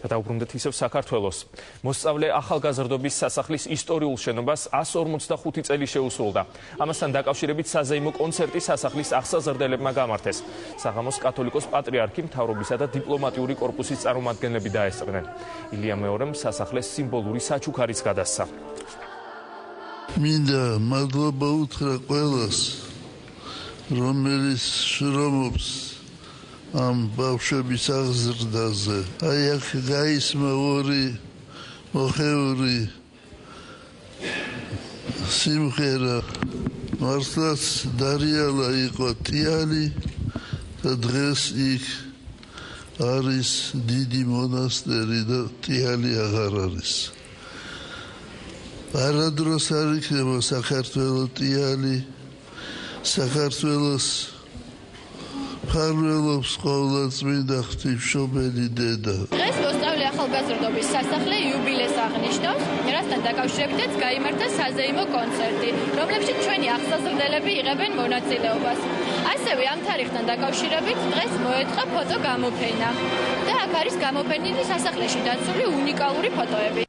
და დაუბრუნდეთ ისევ საქართველოს. მოსწავლე ახალგაზრდობის სასახლის ისტორიულ შენობას 145 წელი შეუსრულდა. ამასთან დაკავშირებით საზეიმო კონცერტი სასახლის აღსაზრდელებმა გამართეს. საღამოს კათოლიკოს პატრიარქი, მთავრობისა და დიპლომატიური კორპუსის წარმომადგენლები დაესწრნენ. ილია მეორემ სასახლეს სიმბოლური საჩუქარიც გადასცა. მინდა მადლობა უთხრა ყველას, რომელიც შრომობს ამ ბავშვების აღზრდაზე. აი აქ გაისმა ორი მოხეული სიმღერა. მართლაც დარიალა იყო თიალი და დღეს იქ არის დიდი მონასტერი და თიალი აღარ არის. არადროს არ იქნება საქართველოს თიალი. საქართველოს ფარველობს ყოვლადწმინდა ღვთისმშობელი დედა. დღეს მოსწავლე ახალგაზრდობის სასახლე იუბილეს აღნიშნავს, რასთან დაკავშირებითაც გაიმართა საზეიმო კონცერტი, რომლებშიც ჩვენი აღსაზრდელები იღებენ მონაწილეობას. ასევე ამ თარიღთან დაკავშირებით დღეს მოეწყო ფოტო გამოფენა და აქ არის გამოფენილი სასახლეში დაცული უნიკალური ფოტოები.